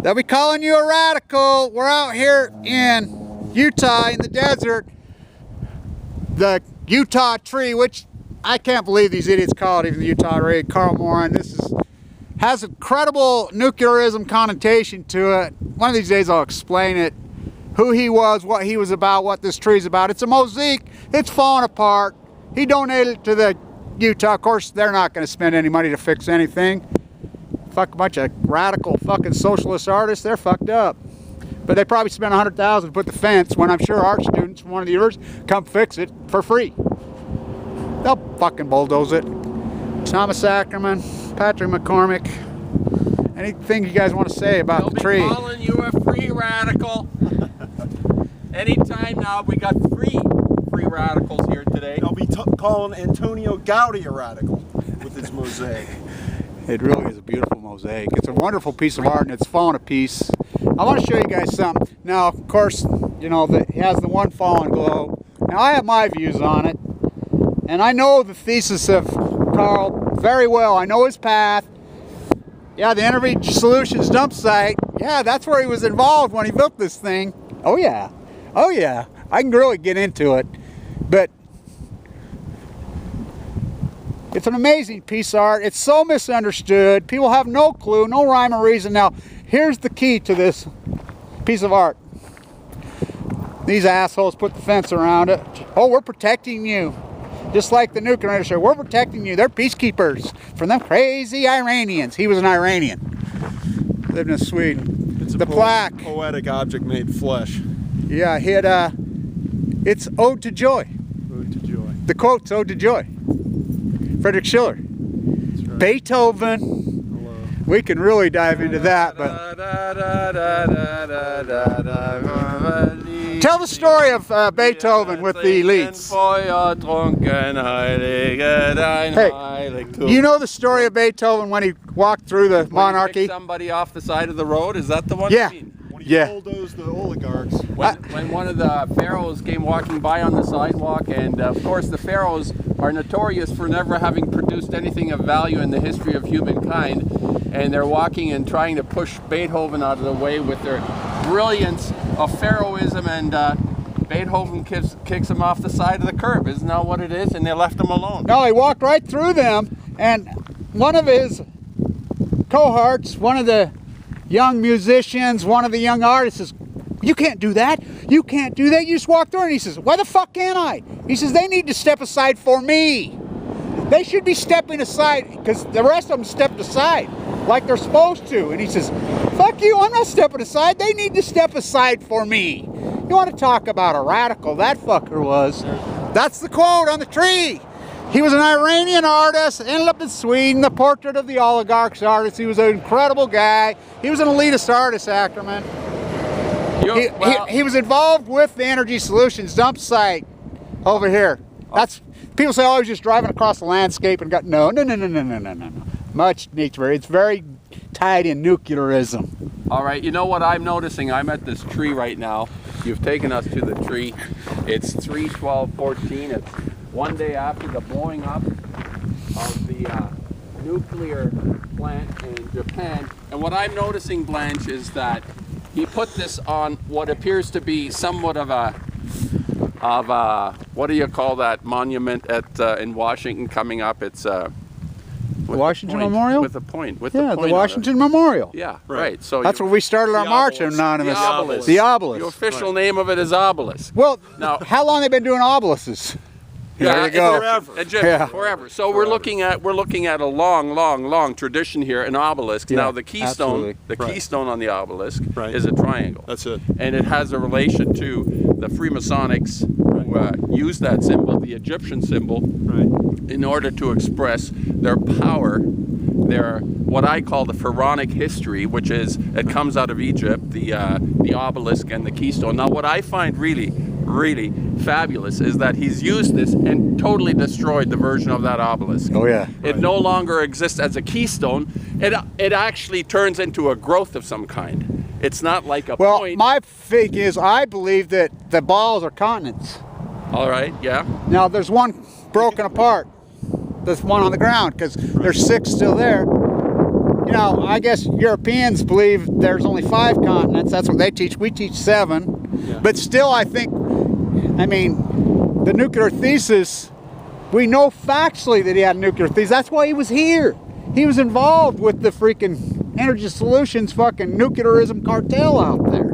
They'll be calling you a radical. We're out here in Utah in the desert. The Utah tree, which I can't believe these idiots call it even the Utah tree. Carl Moran. This has incredible nuclearism connotation to it. One of these days I'll explain it. Who he was, what he was about, what this tree's about. It's a mosaic. It's falling apart. He donated it to the Utah. Of course, they're not going to spend any money to fix anything. Fuck a bunch of radical fucking socialist artists. They're fucked up. But they probably spent $100,000 to put the fence when I'm sure art students from one of the universities come fix it for free. They'll fucking bulldoze it. Thomas Ackerman, Patrick McCormick. Anything you guys want to say about the tree? They'll be calling you a free radical. Anytime now, we got three free radicals here today. They'll be calling Antonio Gaudi a radical with his mosaic. It really is a beautiful mosaic. It's a wonderful piece of art and it's fallen to piece. I want to show you guys something. Now, of course, you know, it has the one fallen globe. Now, I have my views on it. And I know the thesis of Carl very well. I know his path. Yeah, the Energy Solutions dump site. Yeah, that's where he was involved when he built this thing. Oh yeah. Oh yeah. I can really get into it. But it's an amazing piece of art. It's so misunderstood. People have no clue, no rhyme or reason. Now, here's the key to this piece of art. These assholes put the fence around it. Oh, we're protecting you. Just like the nuclear industry, we're protecting you. They're peacekeepers from them crazy Iranians. He was an Iranian. Lived in Sweden. It's the plaque. Poetic object made flesh. Yeah, it's Ode to Joy. Ode to Joy. The quote's Ode to Joy. Friedrich Schiller. That's right. Beethoven. Hello. We can really dive into that, but tell the story of Beethoven with the elites. Hey, you know the story of Beethoven when he walked through the monarchy? Somebody off the side of the road, is that the one? Yeah. You mean? When he bulldozed the oligarchs. When one of the pharaohs came walking by on the sidewalk, and of course the pharaohs are notorious for never having produced anything of value in the history of humankind, and they're walking and trying to push Beethoven out of the way with their brilliance of pharaohism, and Beethoven kicks him off the side of the curb. Isn't that what it is? And they left him alone. No, he walked right through them, and one of his cohorts, one of the young musicians, one of the young artists says, "You can't do that. You can't do that. You just walk through." And he says, "Why the fuck can't I?" He says, "They need to step aside for me. They should be stepping aside because the rest of them stepped aside like they're supposed to." And he says, "Fuck you, I'm not stepping aside. They need to step aside for me." You want to talk about a radical? That fucker was. That's the quote on the tree. He was an Iranian artist, ended up in Sweden, the portrait of the oligarchs artist. He was an incredible guy. He was an elitist artist, Ackerman. He was involved with the Energy Solutions dump site over here. That's people say, "Oh, he's just driving across the landscape and got no. Much nature. It's very tied in nuclearism." All right, you know what I'm noticing? I'm at this tree right now. You've taken us to the tree. It's 3/12/14. It's one day after the blowing up of the nuclear plant in Japan. And what I'm noticing, Blanche, is that he put this on what appears to be somewhat of a what do you call that monument at in Washington coming up? It's the Washington Memorial? With a point. With yeah, the point the Washington Memorial. Yeah, right. So that's where we started our march, Anonymous. The obelisk. The obelisk. The official name of it is obelisk. Well, now, how long have they been doing obelisks? Yeah, there you go. Forever. So we're looking at a long tradition here, an obelisk. Yeah, now the keystone, keystone on the obelisk is a triangle. That's it. And it has a relation to the Freemasonics who used that symbol, the Egyptian symbol, in order to express their power, their what I call the pharaonic history, which is it comes out of Egypt, the obelisk and the keystone. Now, what I find really fabulous is that he's used this and totally destroyed the version of that obelisk. Oh yeah. It no longer exists as a keystone. It actually turns into a growth of some kind. It's not like a point. Well, my thing is, I believe that the balls are continents. All right, yeah. Now there's one broken apart. There's one on the ground because there's 6 still there. You know, Now, I guess Europeans believe there's only 5 continents. That's what they teach. We teach 7. Yeah. But still, I think, I mean, the nuclear thesis, we know factually that he had a nuclear thesis. That's why he was here. He was involved with the freaking Energy Solutions fucking nuclearism cartel out there.